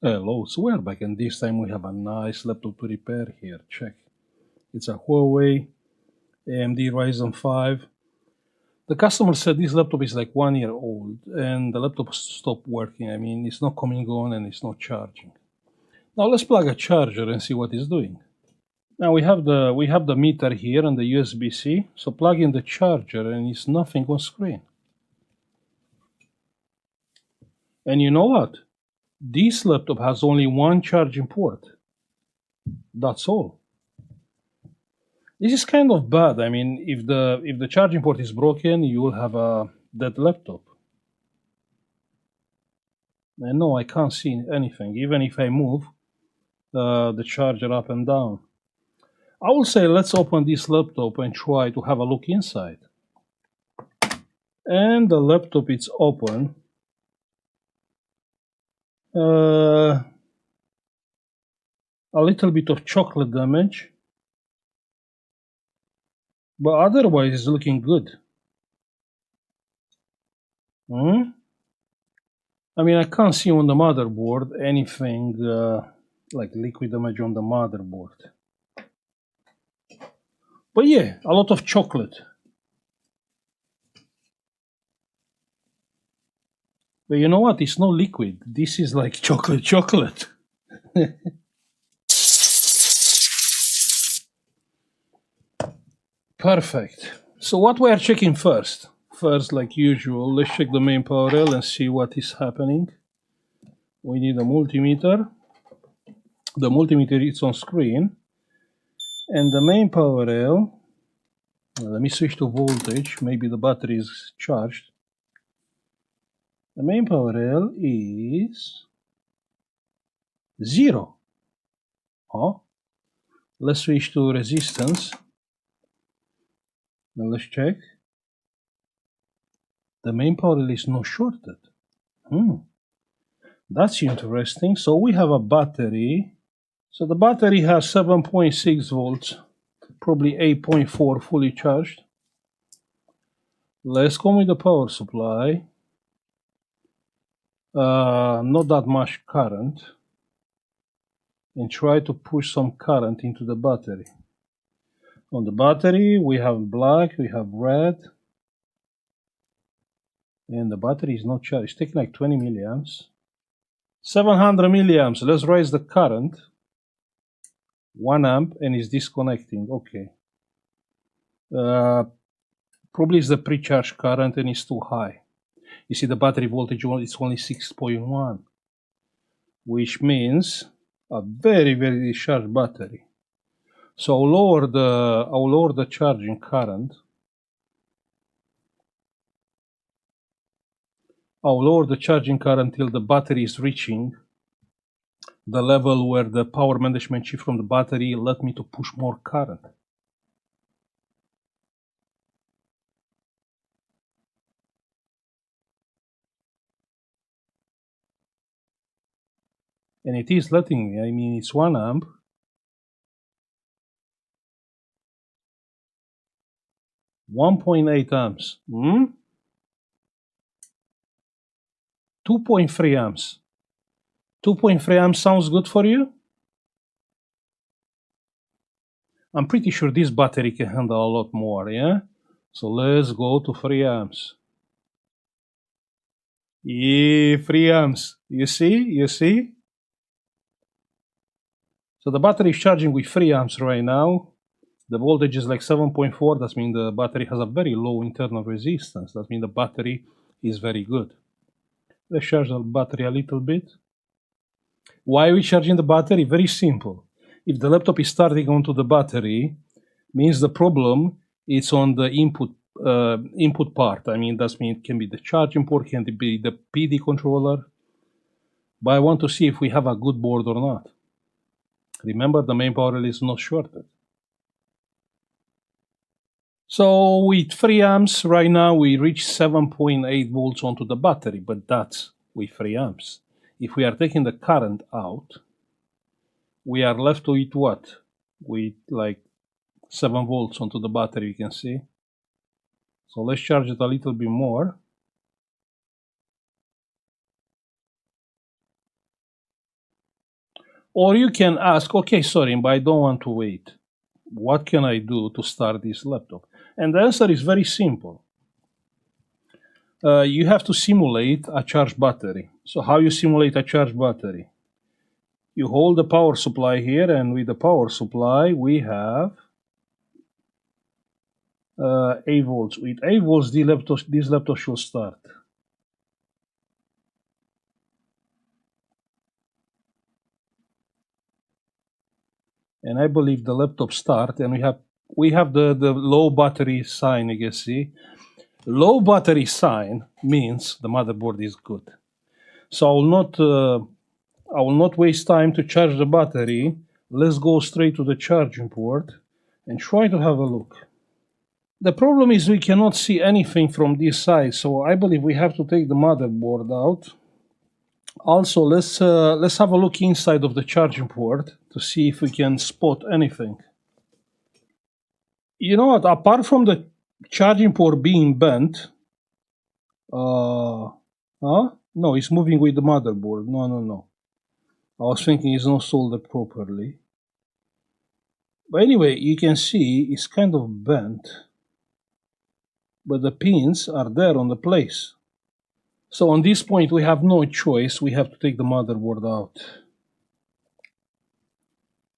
Hello, so we're back, and this time we have a nice laptop to repair here. Check. It's a Huawei AMD Ryzen 5. The customer said this laptop is like 1 year old, and the laptop stopped working. I mean, it's not coming on and it's not charging. Now let's plug a charger and see what it's doing. Now we have the meter here and the USB-C. So plug in the charger, and it's nothing on screen. And you know what? This laptop has only one charging port. That's all. This is kind of bad. I mean, if the charging port is broken, you will have a dead laptop. And no, I can't see anything. Even if I move the charger up and down. I will say let's open this laptop and try to have a look inside. And the laptop is open. A little bit of chocolate damage. But otherwise it's looking good. I mean, I can't see on the motherboard anything like liquid damage on the motherboard. But yeah, a lot of chocolate. But you know what? It's not liquid. This is like chocolate. Perfect. So what we are checking first? First, like usual, let's check the main power rail and see what is happening. We need a multimeter. The multimeter is on screen. And the main power rail, let me switch to voltage. Maybe the battery is charged. The main power rail is 0. Oh. Let's switch to resistance. Now let's check. The main power rail is not shorted. That's interesting. So we have a battery. So the battery has 7.6 volts, probably 8.4 fully charged. Let's go with the power supply. Not that much current. And try to push some current into the battery. On the battery, we have black, we have red. And the battery is not charged. It's taking like 20 milliamps. 700 milliamps. Let's raise the current. 1 amp, and it's disconnecting. Okay. Probably it's the pre-charge current and it's too high. You see the battery voltage is only 6.1, which means a very, very discharged battery. So I'll lower the charging current. I'll lower the charging current till the battery is reaching the level where the power management chip from the battery let me to push more current. And it is letting me. I mean, it's 1 amp. .8 amps. 2.3 amps. 2.3 amps sounds good for you? I'm pretty sure this battery can handle a lot more, yeah? So let's go to 3 amps. Yeah, 3 amps. You see? You see? So the battery is charging with 3 amps right now. The voltage is like 7.4. That means the battery has a very low internal resistance. That means the battery is very good. Let's charge the battery a little bit. Why are we charging the battery? Very simple. If the laptop is starting onto the battery, means the problem is on the input part. I mean, that means it can be the charging port, can be the PD controller. But I want to see if we have a good board or not. Remember, the main power rail is not shorted. So with 3 amps, right now we reach 7.8 volts onto the battery, but that's with 3 amps. If we are taking the current out, we are left with what? With like 7 volts onto the battery, you can see. So let's charge it a little bit more. Or you can ask, okay, sorry, but I don't want to wait. What can I do to start this laptop? And the answer is very simple. You have to simulate a charged battery. So how you simulate a charged battery? You hold the power supply here, and with the power supply, we have 8 volts. With 8 volts, this laptop should start. And I believe the laptop start, and we have the low battery sign, you can see. Low battery sign means the motherboard is good. So I will not waste time to charge the battery. Let's go straight to the charging port and try to have a look. The problem is we cannot see anything from this side, so I believe we have to take the motherboard out. Also, let's have a look inside of the charging port to see if we can spot anything. You know what? Apart from the charging port being bent, no, it's moving with the motherboard. No. I was thinking it's not soldered properly. But anyway, you can see it's kind of bent, but the pins are there on the place. So on this point, we have no choice. We have to take the motherboard out.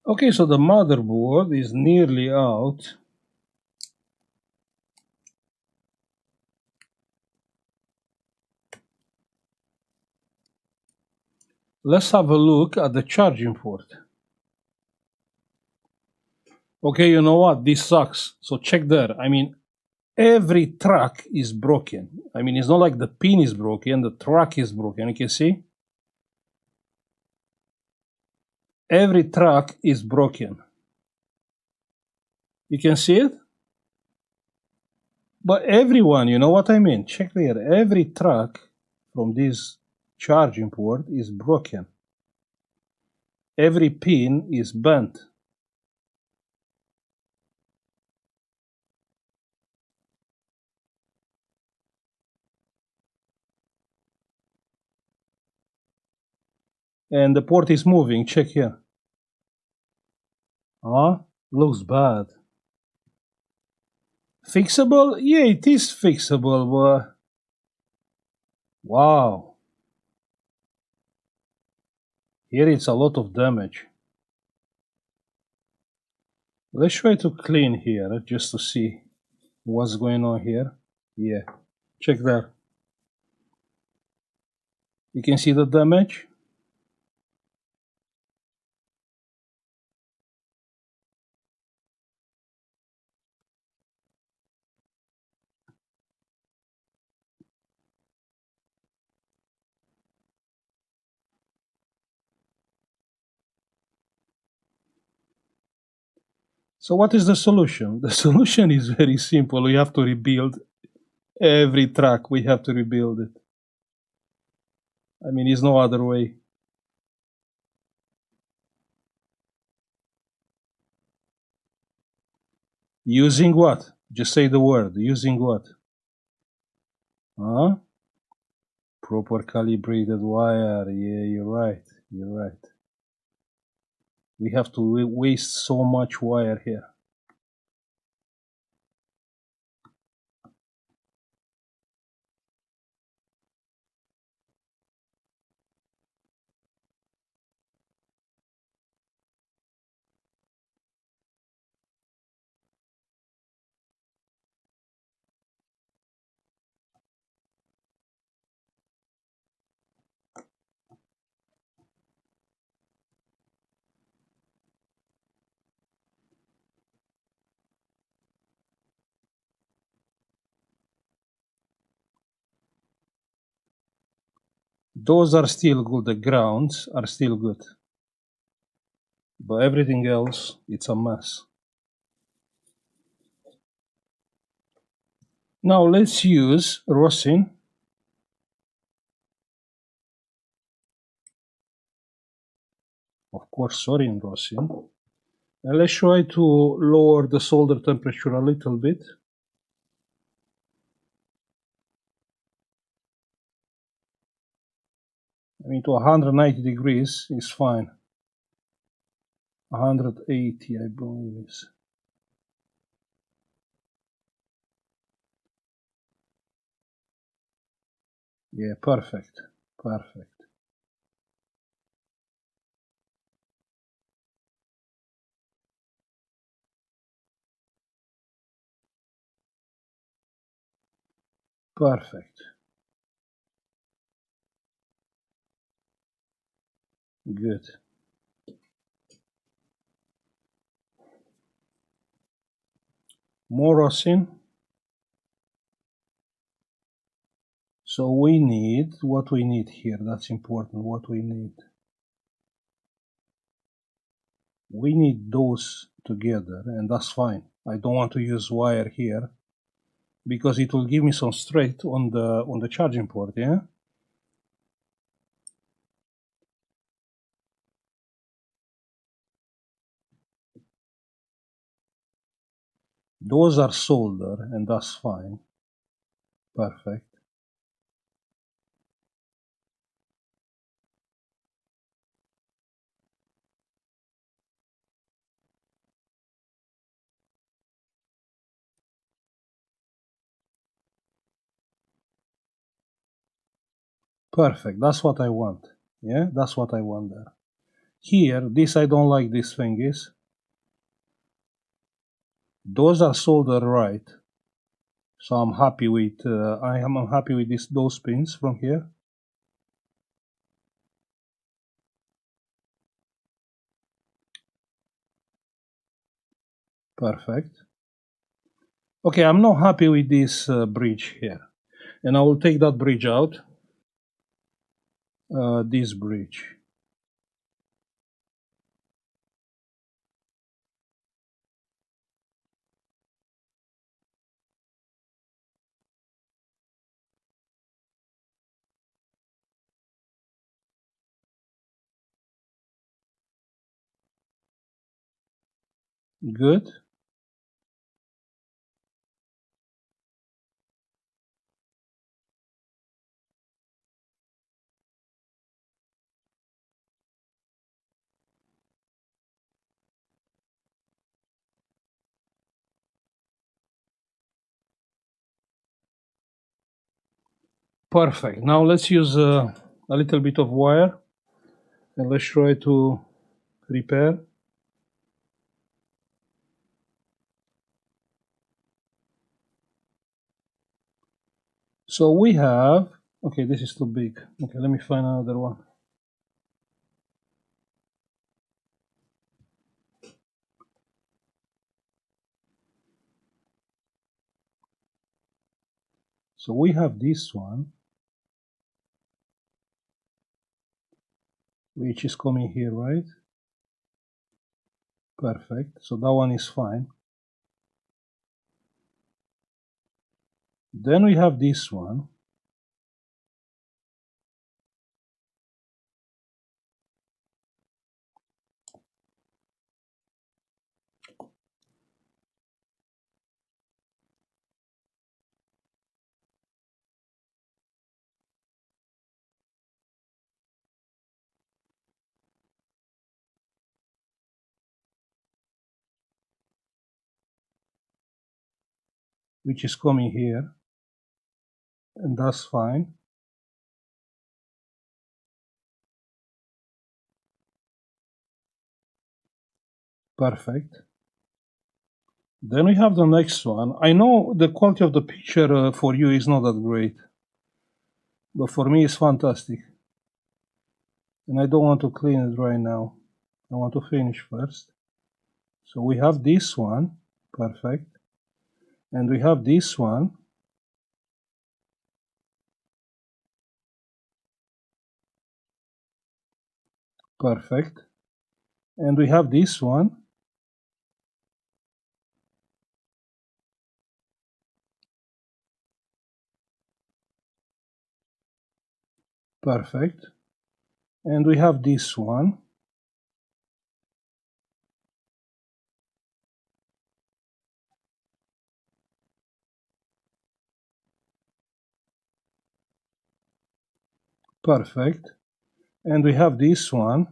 Okay, so the motherboard is nearly out. Let's have a look at the charging port. Okay, you know what? This sucks. So check there. I mean, every track is broken. I mean, it's not like the pin is broken, the track is broken. You can see? Every track is broken. You can see it? But everyone, you know what I mean? Check there. Every track from this charging port is broken. Every pin is bent. And the port is moving. Check here. Looks bad. Fixable? Yeah, it is fixable, but wow. Here it's a lot of damage. Let's try to clean here just to see what's going on here. Yeah, check there. You can see the damage. So what is the solution? The solution is very simple. We have to rebuild every track. We have to rebuild it. I mean, there's no other way. Using what? Just say the word. Using what? Proper calibrated wire. Yeah, you're right. You're right. We have to waste so much wire here. Those are still good. The grounds are still good. But everything else, it's a mess. Now let's use rosin. Of course, sodium rosin. And let's try to lower the solder temperature a little bit. I mean, to 190 degrees is fine. 180, I believe is. Yeah, perfect. Perfect. Perfect. Good. More rosin. So we need what we need here. That's important. What we need. We need those together, and that's fine. I don't want to use wire here because it will give me some straight on the charging port. Yeah. Those are solder, and that's fine. Perfect. Perfect. That's what I want. Yeah, that's what I want there. Here, this I don't like this thing is. Those are soldered right. So I'm happy with I'm happy with those pins from here. Perfect. Okay, I'm not happy with this bridge here, and I will take that bridge out. This bridge. Good. Perfect. Now let's use a little bit of wire, and let's try to repair. So we have, okay, this is too big. Okay, let me find another one. So we have this one, which is coming here, right? Perfect. So that one is fine. Then we have this one, which is coming here, and that's fine. Perfect. Then we have the next one. I know the quality of the picture for you is not that great, but for me it's fantastic. And I don't want to clean it right now. I want to finish first. So we have this one, perfect. And we have this one, perfect. And we have this one, perfect. And we have this one, perfect. And we have this one,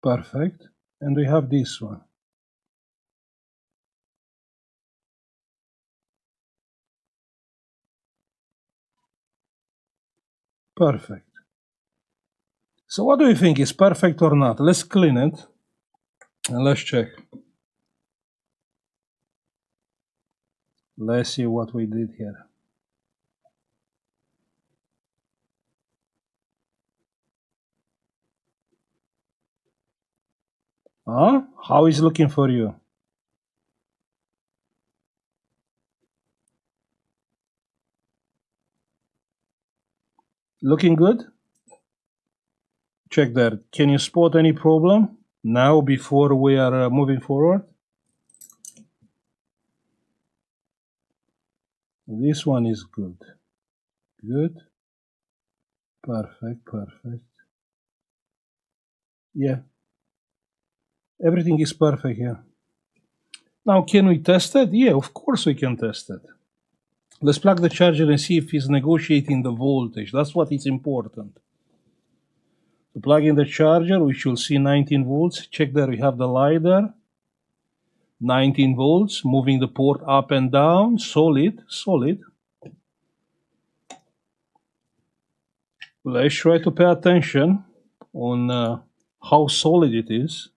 Perfect. And we have this one. Perfect. So what do you think? Is perfect or not? Let's clean it and let's check. Let's see what we did here. Huh? How is it looking for you? Looking good? Check there. Can you spot any problem now before we are moving forward? This one is good. Good. Perfect, perfect. Yeah. Everything is perfect here. Now, can we test it? Yeah, of course we can test it. Let's plug the charger and see if it's negotiating the voltage. That's what is important. To plug in the charger, we should see 19 volts. Check there, we have the LiDAR. 19 volts, moving the port up and down. Solid, solid. Let's try to pay attention on how solid it is.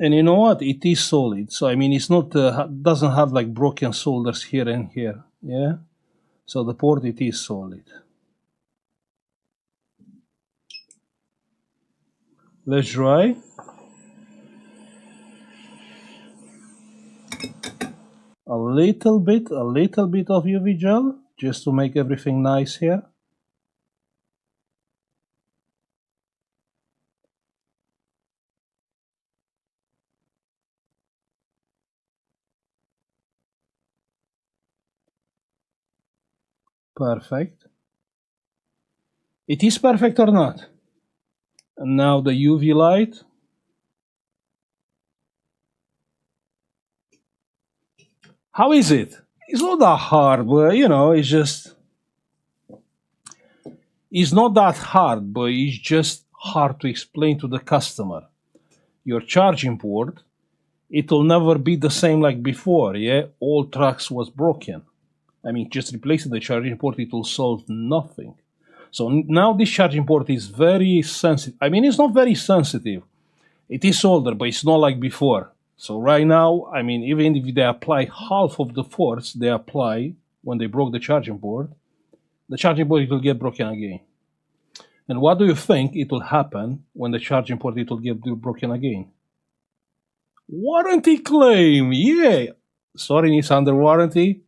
And you know what? It is solid. So I mean, it's not doesn't have like broken solders here and here. Yeah. So the port, it is solid. Let's try. A little bit of UV gel just to make everything nice here. Perfect. It is perfect or not? And now the UV light. How is it? It's not that hard, but you know, it's not that hard, but it's just hard to explain to the customer. Your charging port, it will never be the same like before, yeah? All tracks was broken. I mean, just replacing the charging port, it will solve nothing. So now this charging port is very sensitive. I mean, it's not very sensitive. It is older, but it's not like before. So right now, I mean, even if they apply half of the force they apply when they broke the charging port it will get broken again. And what do you think it will happen when the charging port it will get broken again? Warranty claim, yeah. Sorry, it's under warranty,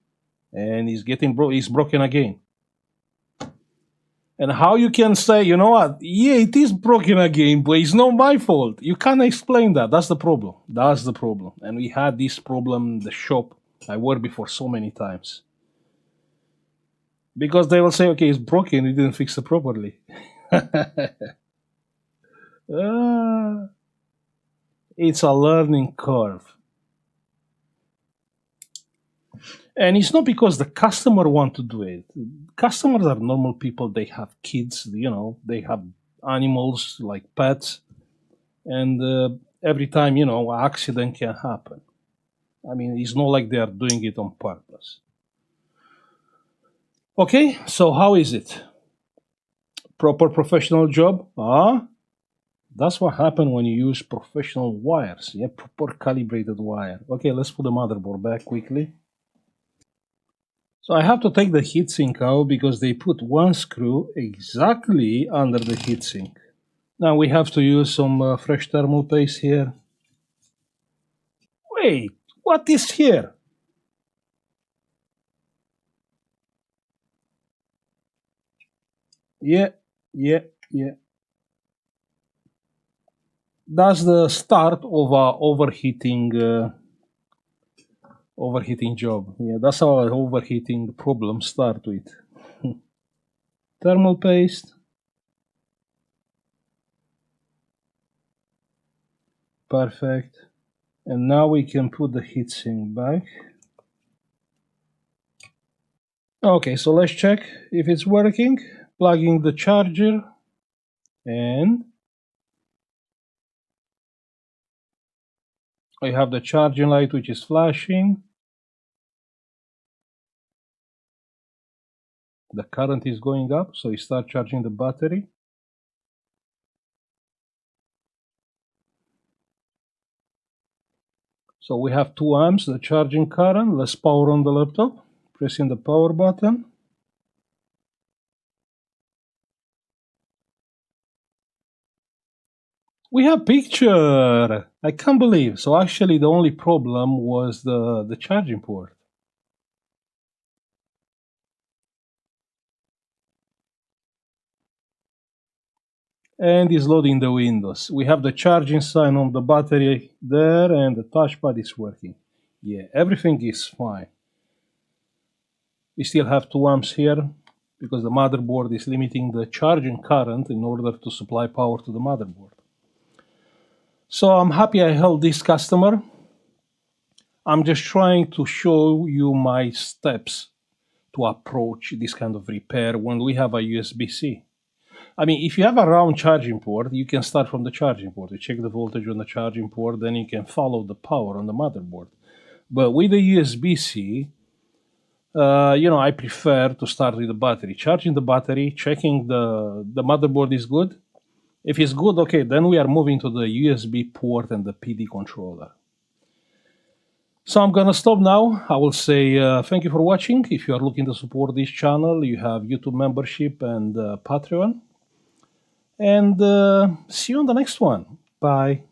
and it's broken again. And how you can say, you know what? Yeah, it is broken again, but it's not my fault. You can't explain that. That's the problem. That's the problem. And we had this problem in the shop I worked before so many times. Because they will say, okay, it's broken, you didn't fix it properly. It's a learning curve. And it's not because the customer want to do it. Customers are normal people. They have kids, you know, they have animals like pets. And every time, you know, an accident can happen. I mean, it's not like they are doing it on purpose. Okay, so how is it? Proper professional job? That's what happened when you use professional wires. Yeah, proper calibrated wire. Okay, let's put the motherboard back quickly. So I have to take the heatsink out because they put one screw exactly under the heatsink. Now we have to use some fresh thermal paste here. Wait, what is here? Yeah. That's the start of a overheating job. Yeah, that's how an overheating problem start with. Thermal paste. Perfect. And now we can put the heatsink back. Okay, so let's check if it's working. Plugging the charger and I have the charging light which is flashing. The current is going up, so you start charging the battery. So we have 2 amps, the charging current, less power on the laptop. Pressing the power button. We have picture! I can't believe. So actually the only problem was the charging port. And is loading the windows. We have the charging sign on the battery there and the touchpad is working. Yeah, everything is fine. We still have 2 amps here because the motherboard is limiting the charging current in order to supply power to the motherboard. So I'm happy I helped this customer. I'm just trying to show you my steps to approach this kind of repair when we have a USB-C. I mean, if you have a round charging port, you can start from the charging port. You check the voltage on the charging port, then you can follow the power on the motherboard. But with the USB-C, I prefer to start with the battery. Charging the battery, checking the motherboard is good. If it's good, okay, then we are moving to the USB port and the PD controller. So I'm gonna stop now. I will say thank you for watching. If you are looking to support this channel, you have YouTube membership and Patreon. And see you on the next one. Bye.